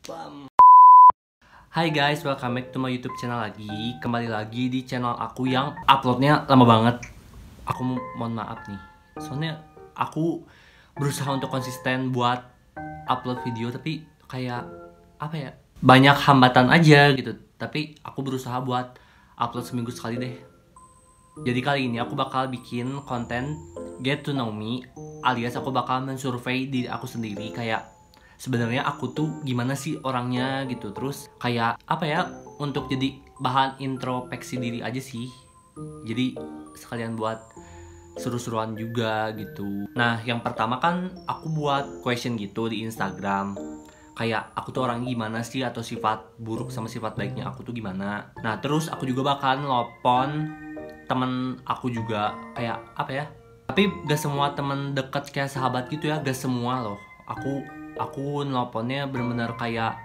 Bam. Hai guys, welcome back to my YouTube channel lagi. Kembali lagi di channel aku yang uploadnya lama banget. Aku mohon maaf nih. Soalnya aku berusaha untuk konsisten buat upload video, tapi kayak apa ya? Banyak hambatan aja gitu. Tapi aku berusaha buat upload seminggu sekali deh. Jadi kali ini aku bakal bikin konten get to know me, alias aku bakal mensurvey diri aku sendiri, kayak sebenarnya aku tuh gimana sih orangnya gitu. Terus kayak apa ya, untuk jadi bahan introspeksi diri aja sih. Jadi sekalian buat seru-seruan juga gitu. Nah, yang pertama kan aku buat question gitu di Instagram. Kayak aku tuh orangnya gimana sih, atau sifat buruk sama sifat baiknya aku tuh gimana. Nah, terus aku juga bakal nelpon temen aku juga, kayak apa ya, tapi gak semua temen deket kayak sahabat gitu ya, gak semua loh. Aku nelponnya bener-bener kayak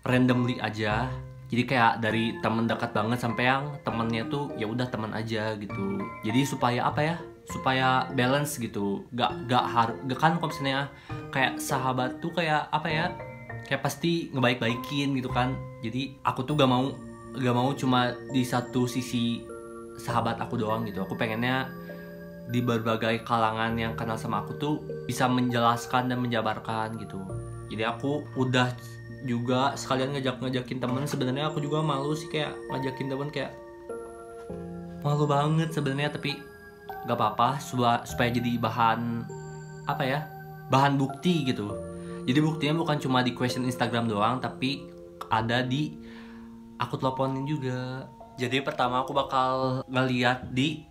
randomly aja. Jadi kayak dari temen dekat banget sampai yang temennya tuh ya udah teman aja gitu. Jadi supaya apa ya, supaya balance gitu. Gak kan kalau misalnya kayak sahabat tuh kayak apa ya, kayak pasti ngebaik-baikin gitu kan. Jadi aku tuh gak mau cuma di satu sisi sahabat aku doang gitu. Aku pengennya di berbagai kalangan yang kenal sama aku tuh bisa menjelaskan dan menjabarkan gitu. Jadi aku udah juga sekalian ngajakin temen. Sebenarnya aku juga malu sih kayak ngajakin temen, kayak malu banget sebenarnya, tapi gak apa-apa supaya jadi bahan apa ya, bahan bukti gitu. Jadi buktinya bukan cuma di question Instagram doang, tapi ada di aku teleponin juga. Jadi pertama aku bakal ngeliat di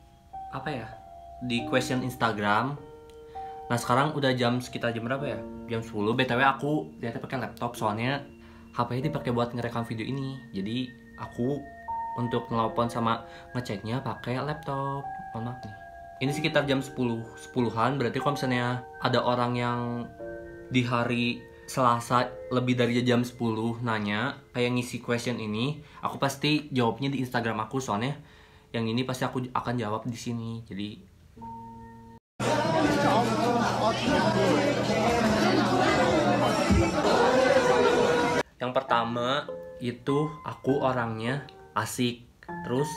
apa ya, di question Instagram. Nah, sekarang udah sekitar jam berapa ya? Jam 10. BTW aku lihatnya pakai laptop soalnya HP-nya dipakai buat ngerekam video ini. Jadi aku untuk nelpon sama ngeceknya pakai laptop. Mohon maaf nih. Ini sekitar jam 10-10an, berarti kalau misalnya ada orang yang di hari Selasa lebih dari jam 10 nanya kayak ngisi question ini, aku pasti jawabnya di Instagram aku, soalnya yang ini pasti aku akan jawab di sini. Jadi yang pertama itu aku orangnya asik, terus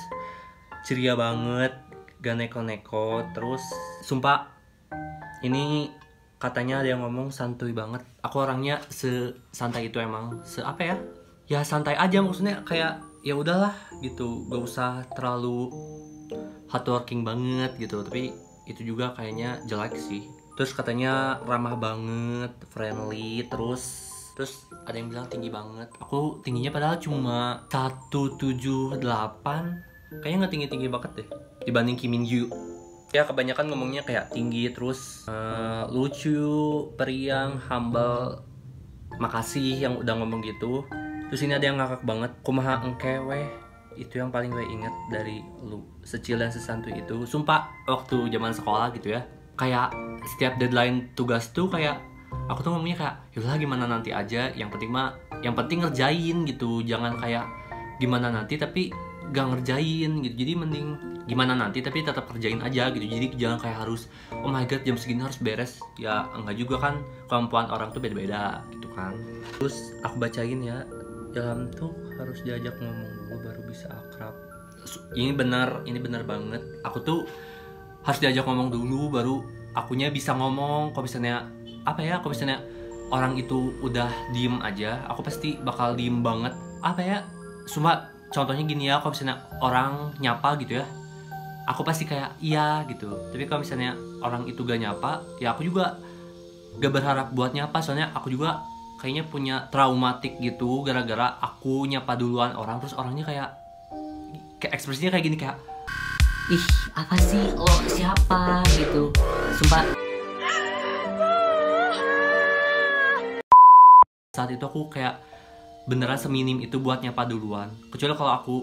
ceria banget, gak neko-neko. Terus sumpah ini katanya ada yang ngomong santuy banget. Aku orangnya sesantai itu, emang apa ya? Ya santai aja, maksudnya kayak ya udahlah gitu, gak usah terlalu hardworking banget gitu. Tapi itu juga kayaknya jelek sih. Terus katanya ramah banget, friendly, terus ada yang bilang tinggi banget. Aku tingginya padahal cuma 178. Kayaknya nggak tinggi-tinggi banget deh dibanding Kim Min Gyu. Ya kebanyakan ngomongnya kayak tinggi, terus lucu, periang, humble. Makasih yang udah ngomong gitu. Terus ini ada yang ngakak banget, kumaha engke weh. Itu yang paling gue inget dari lu, secil dan sesantuy itu. Sumpah waktu zaman sekolah gitu ya, kayak setiap deadline tugas tuh kayak aku tuh ngomongnya kayak yaudah gimana nanti aja, yang penting ngerjain gitu. Jangan kayak gimana nanti tapi gak ngerjain gitu. Jadi mending gimana nanti tapi tetap kerjain aja gitu. Jadi jangan kayak harus oh my god jam segini harus beres. Ya enggak juga kan, kemampuan orang tuh beda-beda gitu kan. Terus aku bacain ya, dalam tuh harus diajak ngomong dulu baru bisa akrab. Ini benar banget. Aku tuh harus diajak ngomong dulu baru akunya bisa ngomong. Kalau misalnya apa ya, kalau misalnya orang itu udah diem aja, aku pasti bakal diem banget. Apa ya, cuma contohnya gini ya, kalau misalnya orang nyapa gitu ya, aku pasti kayak iya gitu. Tapi kalau misalnya orang itu gak nyapa, ya aku juga gak berharap buat nyapa. Soalnya aku juga kayaknya punya traumatik gitu, gara-gara aku nyapa duluan orang, terus orangnya kayak ekspresinya kayak gini, kayak ih apa sih lo siapa gitu. Sumpah saat itu aku kayak beneran seminim itu buat nyapa duluan. Kecuali kalau aku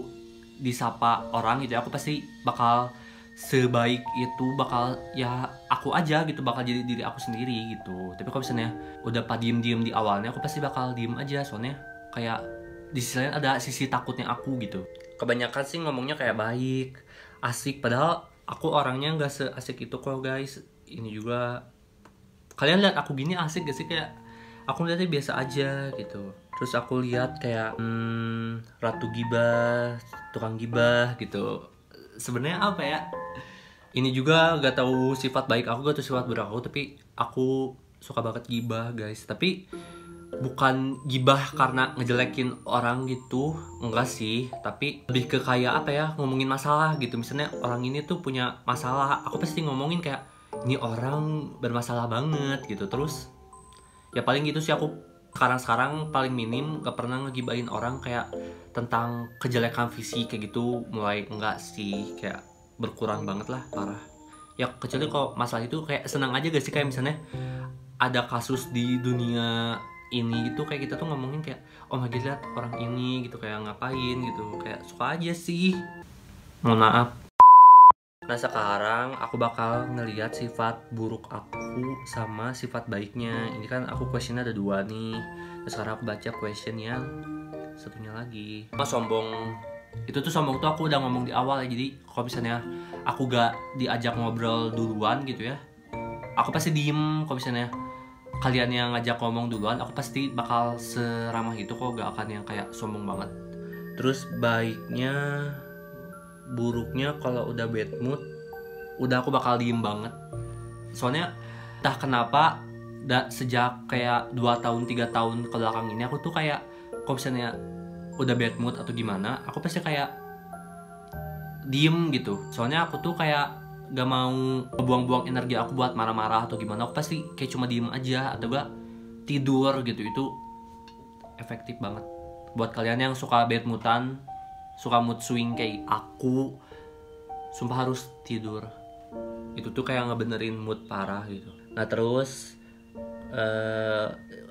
disapa orang gitu ya, aku pasti bakal sebaik itu, bakal ya aku aja gitu, bakal jadi diri aku sendiri gitu. Tapi kalau misalnya udah diem di awalnya, aku pasti bakal diem aja. Soalnya kayak di sisi lain ada sisi takutnya aku gitu. Kebanyakan sih ngomongnya kayak baik, asik, padahal aku orangnya nggak seasik itu kok guys. Ini juga kalian lihat aku gini asik gak sih? Kayak aku lihatnya biasa aja gitu. Terus aku lihat kayak ratu gibah, tukang gibah gitu. Sebenarnya apa ya? Ini juga gak tahu sifat baik aku, gak tahu sifat buruk aku, tapi aku suka banget gibah guys. Tapi bukan gibah karena ngejelekin orang gitu, enggak sih. Tapi lebih ke kayak apa ya, ngomongin masalah gitu. Misalnya orang ini tuh punya masalah, aku pasti ngomongin kayak ini orang bermasalah banget gitu. Terus ya paling gitu sih aku sekarang paling minim gak pernah ngegibahin orang kayak tentang kejelekan fisik kayak gitu, mulai enggak sih, kayak berkurang banget lah parah. Ya kecuali kalau masalah itu kayak senang aja gak sih, kayak misalnya ada kasus di dunia ini gitu kayak kita tuh ngomongin kayak oh my god lihat orang ini gitu kayak ngapain gitu, kayak suka aja sih. Mohon maaf. Nah sekarang aku bakal ngelihat sifat buruk aku sama sifat baiknya. Ini kan aku questionnya ada 2 nih. Terus sekarang aku baca question yang satunya lagi. Sombong. Itu tuh sombong tuh aku udah ngomong di awal ya. Jadi kalau misalnya aku gak diajak ngobrol duluan gitu ya, aku pasti diem. Kalau misalnya kalian yang ngajak ngomong duluan, aku pasti bakal seramah itu kok, gak akan yang kayak sombong banget. Terus baiknya, buruknya kalau udah bad mood, udah aku bakal diem banget. Soalnya entah kenapa sejak kayak 2 tahun 3 tahun ke belakang ini aku tuh kayak kalau misalnya udah bad mood atau gimana, aku pasti kayak diem gitu. Soalnya aku tuh kayak gak mau ngebuang-buang energi aku buat marah-marah atau gimana. Aku pasti kayak cuma diem aja atau gak tidur gitu. Itu efektif banget buat kalian yang suka bad moodan, suka mood swing kayak aku. Sumpah harus tidur. Itu tuh kayak ngebenerin mood parah gitu. Nah terus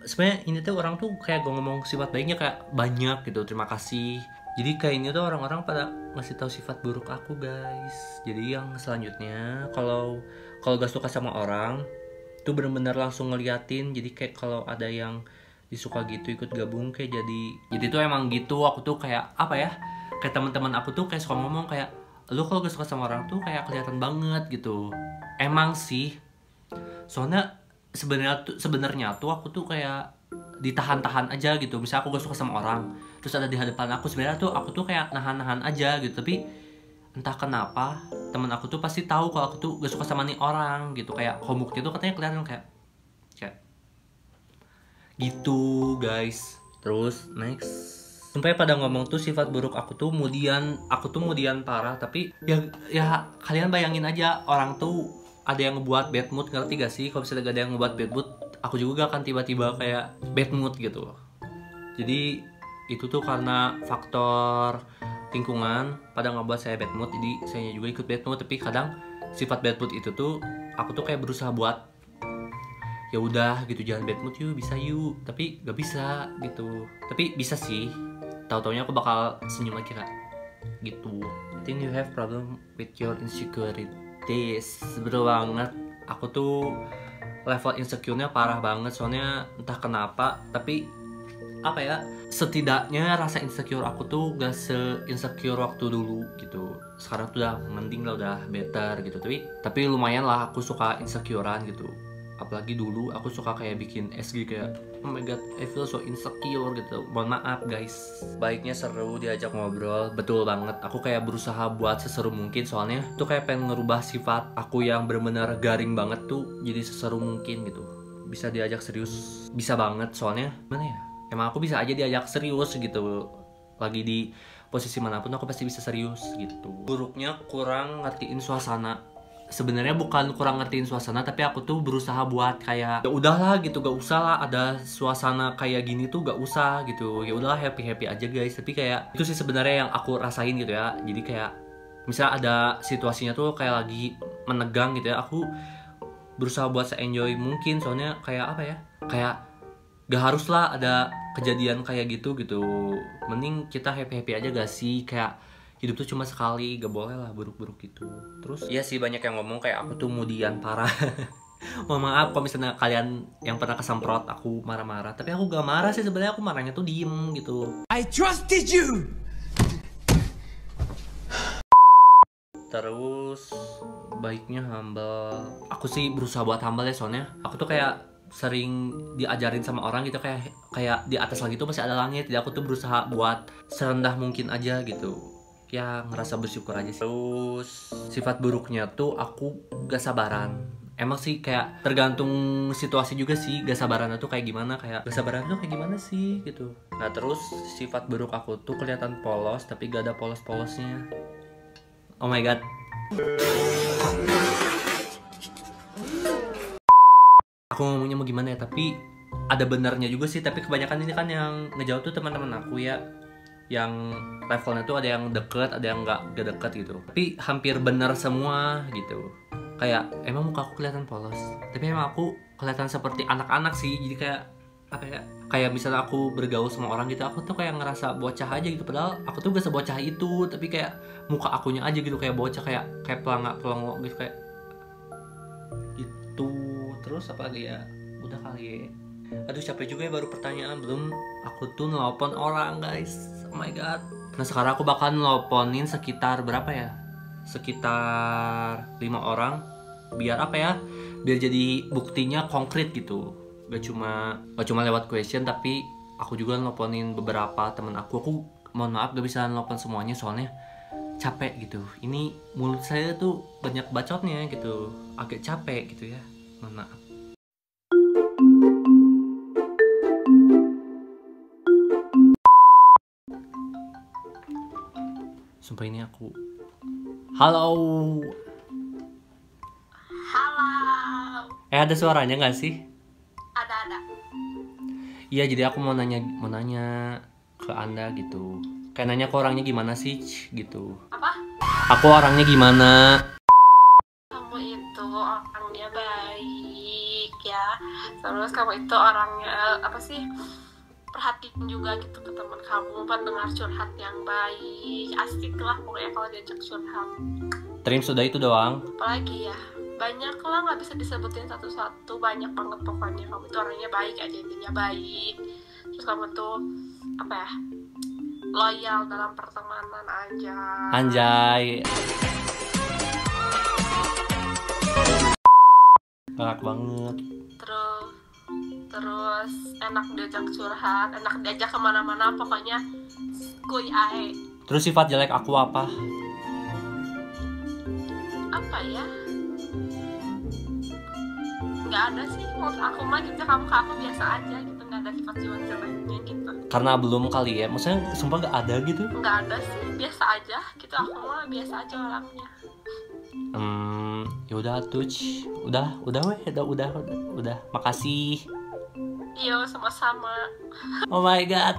sebenarnya ini tuh orang tuh kayak gue ngomong sifat baiknya kayak banyak gitu, terima kasih. Jadi kayak ini tuh orang-orang pada ngasih tahu sifat buruk aku guys. Jadi yang selanjutnya kalau gak suka sama orang tuh bener-bener langsung ngeliatin. Jadi kayak kalau ada yang disuka gitu ikut gabung kayak jadi tuh emang gitu. Aku tuh kayak apa ya, kayak teman-teman aku tuh kayak suka ngomong kayak lu kalau gak suka sama orang tuh kayak kelihatan banget gitu. Emang sih, soalnya sebenarnya tuh aku tuh kayak ditahan-tahan aja gitu. Misalnya aku gak suka sama orang, terus ada di hadapan aku, sebenarnya tuh aku tuh kayak nahan-nahan aja gitu. Tapi entah kenapa teman aku tuh pasti tahu kalau aku tuh gak suka sama nih orang gitu. Kayak homuknya tuh katanya kelihatan kayak gitu guys. Terus next, sampai pada ngomong tuh sifat buruk aku tuh kemudian parah. Tapi ya kalian bayangin aja, orang tuh ada yang ngebuat bad mood, ngerti gak sih? Kalau misalnya gak ada yang ngebuat bad mood, aku juga gak akan tiba-tiba kayak bad mood gitu. Jadi itu tuh karena faktor lingkungan pada ngebuat saya bad mood, jadi saya juga ikut bad mood. Tapi kadang sifat bad mood itu tuh aku tuh kayak berusaha buat ya udah gitu, jangan bad mood yuk, bisa yuk. Tapi gak bisa gitu. Tapi bisa sih, tahu-taunya aku bakal senyum lagi kak gitu. I think you have problem with your insecurities. Betul banget, aku tuh level insecure-nya parah banget. Soalnya entah kenapa, tapi apa ya, setidaknya rasa insecure aku tuh gak se-insecure waktu dulu gitu. Sekarang tuh udah mending lah, udah better gitu. Tapi lumayan lah aku suka insecurean gitu. Apalagi dulu aku suka kayak bikin SG kayak oh my god I feel so insecure gitu. Mohon maaf guys. Baiknya seru diajak ngobrol, betul banget. Aku kayak berusaha buat seseru mungkin, soalnya tuh kayak pengen ngerubah sifat aku yang bener-bener garing banget tuh jadi seseru mungkin gitu. Bisa diajak serius, bisa banget. Soalnya mana ya, emang aku bisa aja diajak serius gitu. Lagi di posisi manapun aku pasti bisa serius gitu. Buruknya kurang ngertiin suasana. Sebenarnya bukan kurang ngertiin suasana, tapi aku tuh berusaha buat kayak ya udahlah gitu, gak usah lah ada suasana kayak gini tuh, gak usah gitu. Ya udahlah happy aja guys. Tapi kayak itu sih sebenarnya yang aku rasain gitu ya. Jadi kayak misalnya ada situasinya tuh kayak lagi menegang gitu ya, aku berusaha buat se-enjoy mungkin. Soalnya kayak apa ya, kayak gak harus lah ada kejadian kayak gitu. Mending kita happy aja gak sih? Kayak hidup tuh cuma sekali, gak boleh lah buruk-buruk gitu. Terus iya sih banyak yang ngomong kayak aku tuh kemudian parah. Mohon maaf kalau misalnya kalian yang pernah kesemprot aku marah-marah. Tapi aku gak marah sih sebenarnya, aku marahnya tuh diem gitu. I trusted you. Terus baiknya humble. Aku sih berusaha buat humble ya, soalnya aku tuh kayak sering diajarin sama orang gitu, kayak di atas langit tuh masih ada langit. Jadi aku tuh berusaha buat serendah mungkin aja gitu, ya ngerasa bersyukur aja sih. Terus sifat buruknya tuh aku gak sabaran. Emang sih kayak tergantung situasi juga sih, gak sabaran tuh kayak gimana, sih gitu. Nah terus sifat buruk aku tuh kelihatan polos tapi gak ada polos-polosnya. Oh my god. Aku ngomongnya mau gimana ya, tapi ada benernya juga sih. Tapi kebanyakan ini kan yang ngejauh tuh teman-teman aku ya, yang levelnya tuh ada yang deket, ada yang nggak deket gitu. Tapi hampir benar semua gitu. Kayak emang muka aku kelihatan polos, tapi emang aku kelihatan seperti anak-anak sih. Jadi kayak apa ya? Kayak misalnya aku bergaul sama orang gitu, aku tuh kayak ngerasa bocah aja gitu. Padahal aku tuh gak sebocah itu, tapi kayak muka akunya aja gitu kayak bocah, kayak pelangak gitu kayak gitu. Terus apa lagi ya? Udah kali ya. Aduh capek juga ya, baru pertanyaan belum aku tuh nelpon orang guys. Oh my god. Nah sekarang aku bakal nelponin sekitar berapa ya? Sekitar 5 orang. Biar apa ya? Biar jadi buktinya konkret gitu. Gak cuma lewat question, tapi aku juga nelponin beberapa temen aku. Aku mohon maaf gak bisa nelpon semuanya soalnya capek gitu. Ini mulut saya tuh banyak bacotnya gitu. Agak capek gitu ya. Mohon maaf. Sumpah ini aku. Halo. Halo. Ada suaranya nggak sih? Ada. Iya, jadi aku mau nanya ke Anda gitu. Kayak nanya ke orangnya gimana sih gitu. Apa? Aku orangnya gimana? Kamu itu orangnya baik ya. Terus kamu itu orangnya apa sih? Perhatiin juga gitu ke teman kamu, pendengar curhat yang baik. Asik lah pokoknya kalau diajak curhat. Terima sudah itu doang. Apalagi ya? Banyak lah, nggak bisa disebutin satu-satu, banyak banget pokoknya. Kamu itu orangnya baik aja, intinya baik. Terus kamu tuh apa ya, loyal dalam pertemanan aja. Anjay. Galak banget. Terus enak diajak curhat, enak diajak kemana-mana, pokoknya kuy ae. Terus sifat jelek aku apa? Apa ya, nggak ada sih menurut aku mah gitu. Kamu ke aku biasa aja gitu, nggak ada sifat-sifat jeleknya gitu. Karena belum kali ya, maksudnya sumpah gak ada gitu. Nggak ada sih, biasa aja gitu. Aku mah biasa aja orangnya. Yaudah tuh, udah, makasih. Iya, sama-sama. Oh my god,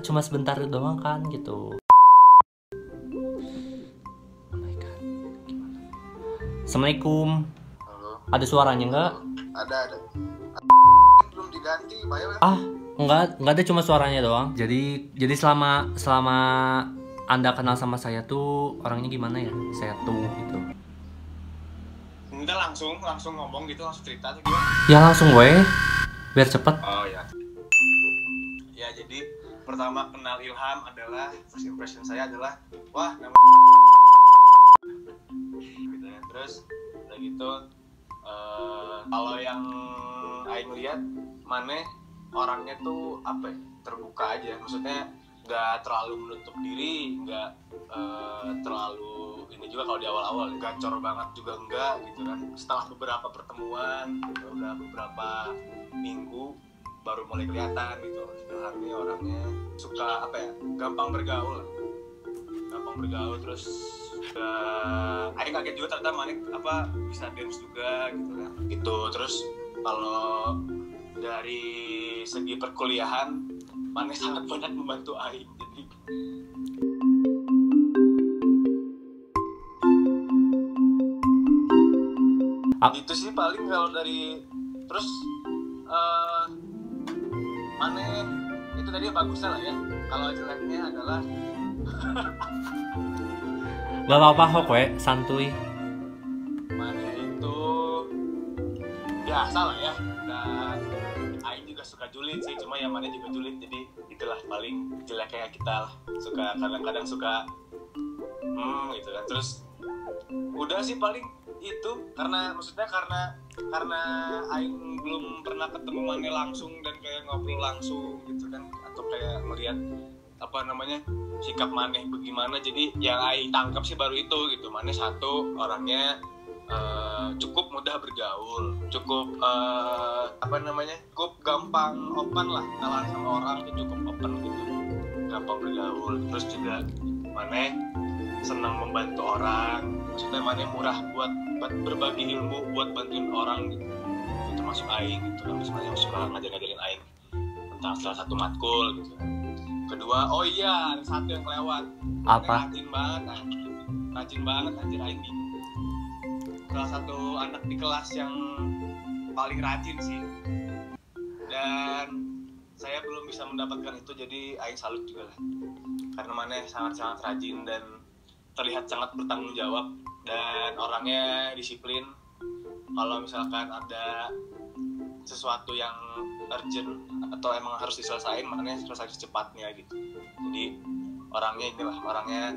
cuma sebentar doang kan gitu. Oh my god, gimana? Assalamualaikum. Halo. Ada suaranya nggak? Ada. Belum diganti, bayar. Nggak ada, cuma suaranya doang. Jadi selama Anda kenal sama saya tuh orangnya gimana ya? Saya tuh gitu. Enggak langsung ngomong gitu, langsung cerita tuh gimana? Ya langsung weh, biar cepet. Oh ya. Ya jadi pertama kenal Ilham adalah first impression saya adalah wah nama gitu ya. Terus udah gitu kalau yang Aing lihat Maneh orangnya tuh apa ya, terbuka aja, maksudnya nggak terlalu menutup diri, nggak terlalu ini juga kalau di awal-awal gacor banget juga enggak gitu kan. Setelah beberapa pertemuan udah beberapa minggu baru mulai kelihatan gitu Ilhamnya orangnya suka apa ya, gampang bergaul terus Aing kaget juga ternyata Manik apa bisa dance juga gitu kan. Itu terus kalau dari segi perkuliahan Manik sangat banyak membantu Aing, jadi itu sih paling kalau dari. Terus Maneh itu tadi bagusnya lah ya. Kalau jeleknya adalah Gak apa-apa kok we, santuy. Maneh itu biasa lah ya. Dan Aing juga suka julid sih, cuma ya Maneh juga julid, jadi itulah paling jeleknya kita lah. Suka kadang-kadang suka gitu kan. Terus udah sih paling itu karena aing belum pernah ketemu Mane langsung dan kayak ngobrol langsung gitu kan, atau kayak melihat apa namanya sikap Mane bagaimana. Jadi yang aing tangkap sih baru itu gitu. Mane satu orangnya cukup mudah bergaul, cukup cukup gampang open lah, kenalan sama orang tuh cukup open gitu, gampang bergaul. Terus juga Mane senang membantu orang, maksudnya Mane murah buat berbagi ilmu, buat bantuin orang gitu. Itu termasuk aing gitu, misalnya suka ngajarin aing tentang salah satu matkul gitu. Kedua, oh iya ada satu yang kelewat. Apa? Rajin banget anjir aing nih. Salah satu anak di kelas yang paling rajin sih, dan saya belum bisa mendapatkan itu, jadi aing salut juga lah, karena Mane sangat-sangat rajin dan terlihat sangat bertanggung jawab dan orangnya disiplin. Kalau misalkan ada sesuatu yang urgent atau emang harus diselesaikan, Mane selesai secepatnya gitu. Jadi orangnya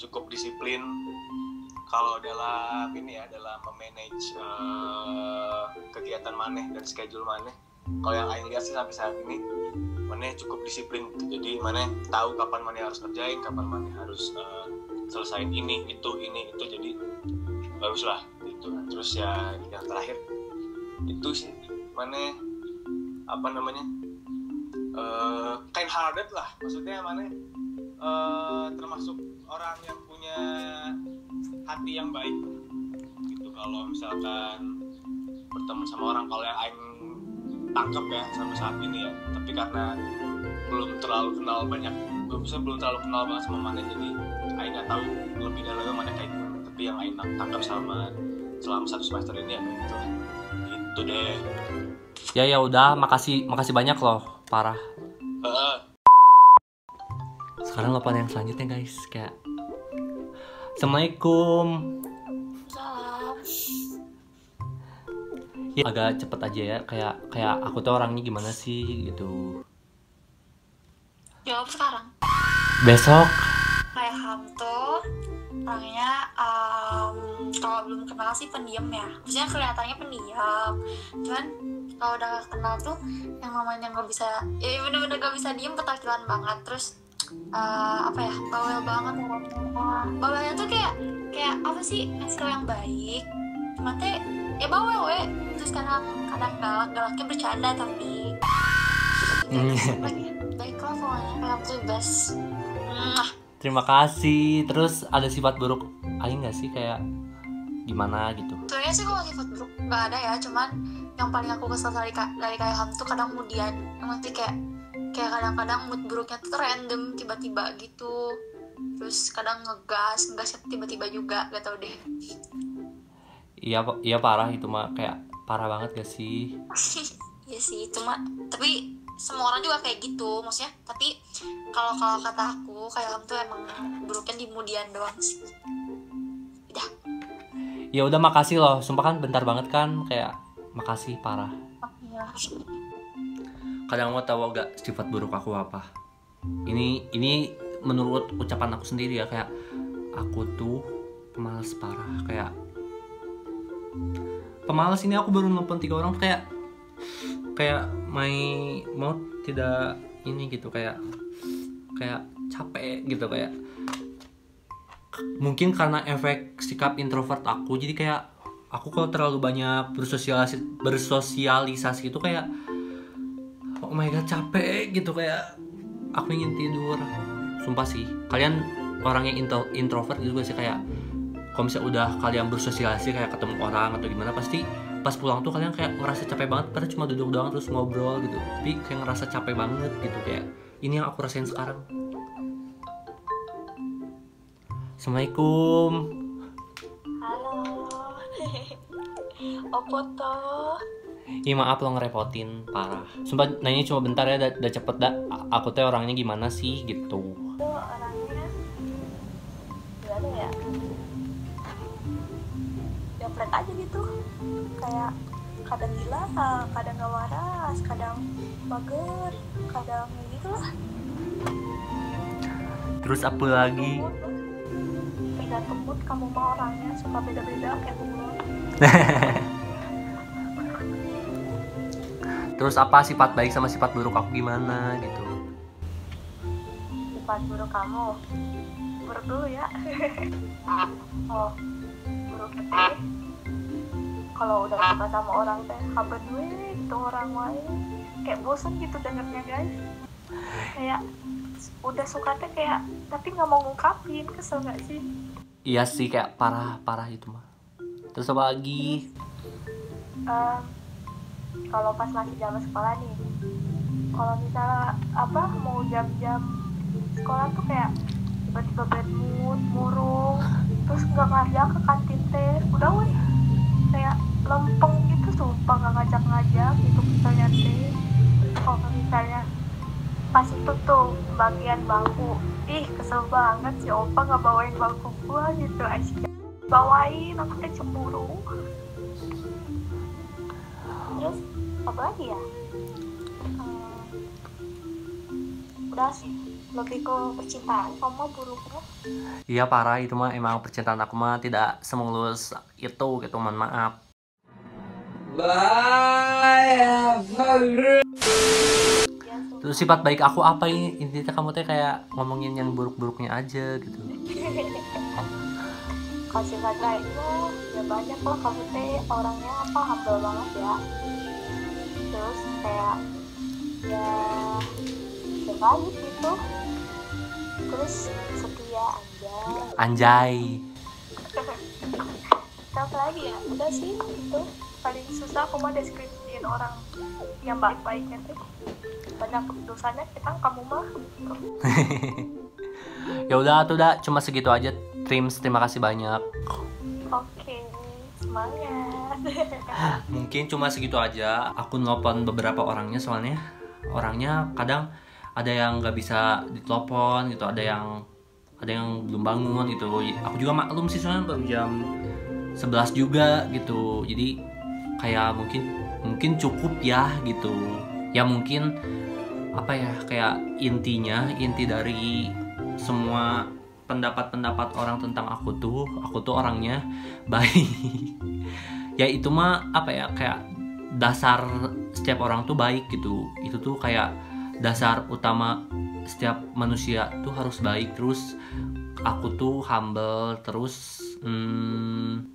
cukup disiplin kalau dalam memanage kegiatan Mane dan schedule Mane. Kalau yang aing lihat sih sampai saat ini Mane cukup disiplin gitu. Jadi Mane tahu kapan Mane harus kerjain, kapan Mane harus selesain ini itu, jadi bagus lah gitu. Terus ya yang terakhir itu sih Mane kind hearted lah, maksudnya Mane termasuk orang yang punya hati yang baik gitu. Kalau misalkan bertemu sama orang, kalau yang aing tangkap ya sampai saat ini ya, tapi karena belum terlalu kenal banget sama Mane, jadi aing nggak tahu lebih dalamnya Mane kayak gimana. Tapi yang aing tangkap selama 1 semester ini ya gitu deh. Ya udah, makasih banyak loh, parah. Sekarang lopan yang selanjutnya guys, kayak Assalamualaikum. Salam. Ya, agak cepet aja ya, kayak aku tuh orangnya gimana sih gitu. Jawab sekarang. Besok. Kayak kamu tuh orangnya kalau belum kenal sih pendiam ya, maksudnya kelihatannya pendiam, cuman kalau udah kenal tuh yang namanya nggak bisa, ya bener-bener nggak bisa diem, petakilan banget. Terus bawel banget. Bawelnya tuh kayak apa sih, ngasih tau yang baik, cuma teh ya bawel terus kadang galaknya bercanda tapi baiklah pokoknya kayak tuh best. Terima kasih. Terus ada sifat buruk aing nggak sih, kayak gimana gitu? Sebenarnya sih kalau sifat buruk nggak ada ya, cuman yang paling aku kesel dari kayak Ham tuh kadang kemudian nanti kayak kadang-kadang mood buruknya tuh random tiba-tiba gitu. Terus kadang ngegas tiba-tiba juga, gak tau deh. Iya parah itu mah, kayak parah banget gak sih? Iya sih, tapi semua orang juga kayak gitu maksudnya. Tapi kalau kata aku kayak Ham tuh emang buruknya di kemudian doang sih. Udah. Ya udah, makasih loh, sumpah kan bentar banget kan, kayak makasih parah. Kadang mau tahu gak sifat buruk aku apa? Ini menurut ucapan aku sendiri ya, kayak aku tuh pemalas parah. Kayak pemalas ini aku baru nelfon 3 orang tuh kayak mau tidak ini gitu, kayak capek gitu. Kayak mungkin karena efek sikap introvert aku, jadi kayak aku kalau terlalu banyak bersosialisasi itu kayak oh my god capek gitu, kayak aku ingin tidur. Sumpah sih, kalian orangnya introvert juga sih, kayak kalau misalnya udah kalian bersosialisasi kayak ketemu orang atau gimana, pasti pas pulang tuh kalian kayak ngerasa capek banget, padahal cuma duduk doang terus ngobrol gitu, tapi kayak ngerasa capek banget gitu. Kayak ini yang aku rasain sekarang. Assalamualaikum. Halo. Opo toh? Ih maaf lo ngerepotin, parah. Sumpah nanya cuma bentar ya, udah cepet dah. Aku tuh orangnya gimana sih gitu. Itu orangnya gimana ya? Jopret aja gitu. Kayak kadang gila, kadang gak waras, kadang mager, kadang gitu lah. Terus apa lagi? Beda tergantung mood kamu mau orangnya, suka beda-beda kayak gue. Terus apa sifat baik sama sifat buruk aku gimana gitu? Sifat buruk kamu, buruk dulu ya. Oh, buruk itu kalau udah suka sama orang teh haber duit itu orang lain kayak bosen gitu dengernya guys. Kayak udah suka teh kayak tapi nggak mau ngungkapin, kesel nggak sih? Iya sih, kayak parah itu mah. Terus apa lagi? Kalau pas masih zaman sekolah nih, kalau misalnya apa mau jam-jam sekolah tuh kayak tiba-tiba bad mood, murung, terus nggak ngajak ke kantin teh, udah weh kayak lempeng gitu, sumpah nggak ngajak-ngajak gitu misalnya teh. Kalau misalnya pas itu tuh bagian bangku, ih kesel banget si opa nggak bawain bangku gua gitu, Aisyah bawain, aku teh cemburu. Terus apa lagi ya? Udah sih, lebih ke percintaan kamu buruknya. Iya parah itu mah, emang percintaan aku mah tidak semulus itu gitu, mohon maaf. Terus sifat baik aku apa ini? Intinya kamu teh kayak ngomongin yang buruk-buruknya aja gitu. Kalau sifat baiknya ya banyak lah, kamu teh orangnya apa humble banget ya. Terus kayak ya baik gitu. Terus setia Anjay. apa lagi ya, udah sih itu paling susah aku mah deskripsiin orang yang baik-baiknya tuh, banyak dosanya kita kamu mah gitu. Ya udah tuh, udah cuma segitu aja. Terima kasih banyak. Oke, semangat. Mungkin cuma segitu aja. Aku nelpon beberapa orangnya, soalnya orangnya kadang ada yang nggak bisa ditelepon gitu, ada yang belum bangun gitu. Aku juga maklum sih, soalnya baru jam 11 juga gitu. Jadi kayak mungkin cukup ya gitu. Ya mungkin apa ya, kayak inti dari semua pendapat orang tentang aku tuh orangnya baik. Ya itu mah apa ya, kayak dasar setiap orang tuh baik gitu. Itu tuh kayak dasar utama setiap manusia tuh harus baik. Terus aku tuh humble, terus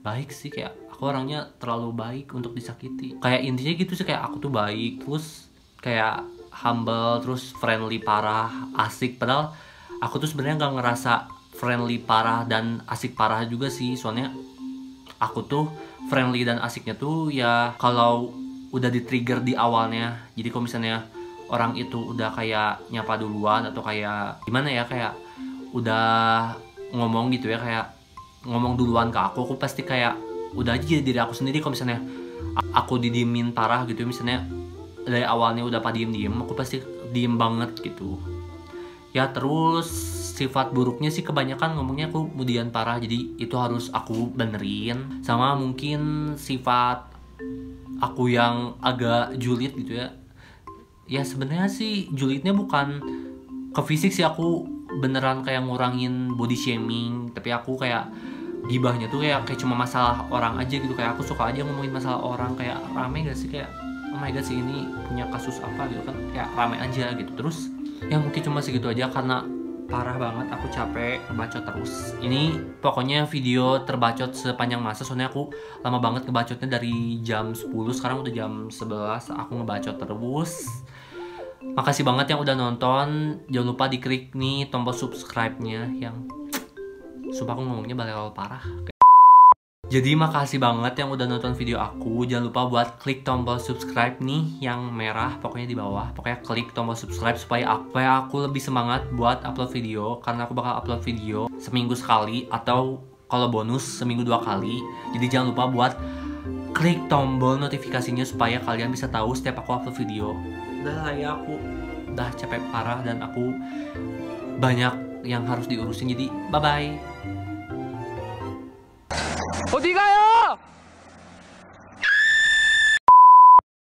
baik sih, kayak aku orangnya terlalu baik untuk disakiti. Kayak intinya gitu sih, kayak aku tuh baik, terus kayak humble, terus friendly parah, asik. Padahal aku tuh sebenarnya nggak ngerasa friendly parah dan asik parah juga sih. Soalnya aku tuh friendly dan asiknya tuh ya kalau udah di trigger di awalnya. Jadi kalau misalnya orang itu udah kayak nyapa duluan atau kayak gimana ya, kayak udah ngomong gitu ya, kayak ngomong duluan ke aku pasti kayak udah aja diri aku sendiri. Kalau misalnya aku didiemin parah gitu, misalnya dari awalnya udah diem, aku pasti diem banget gitu ya. Terus sifat buruknya sih kebanyakan ngomongnya aku kemudian parah, jadi itu harus aku benerin. Sama mungkin sifat aku yang agak julid gitu ya. Ya sebenarnya sih julidnya bukan ke fisik sih, aku beneran kayak ngurangin body shaming. Tapi aku kayak gibahnya tuh kayak cuma masalah orang aja gitu. Kayak aku suka aja ngomongin masalah orang, kayak rame gak sih, kayak oh my god sih ini punya kasus apa gitu kan, kayak rame aja gitu. Terus ya mungkin cuma segitu aja, karena parah banget aku capek ngebacot terus. Ini pokoknya video terbacot sepanjang masa, soalnya aku lama banget ngebacotnya dari jam 10, sekarang udah jam 11 aku ngebacot terus. Makasih banget yang udah nonton. Jangan lupa diklik nih tombol subscribe-nya, yang sumpah aku ngomongnya balel parah. Jadi makasih banget yang udah nonton video aku. Jangan lupa buat klik tombol subscribe nih yang merah pokoknya di bawah. Pokoknya klik tombol subscribe supaya aku lebih semangat buat upload video. Karena aku bakal upload video seminggu sekali, atau kalau bonus seminggu 2 kali. Jadi jangan lupa buat klik tombol notifikasinya supaya kalian bisa tahu setiap aku upload video. Udah ya, aku udah capek parah dan aku banyak yang harus diurusin. Jadi bye bye. 어디 가요?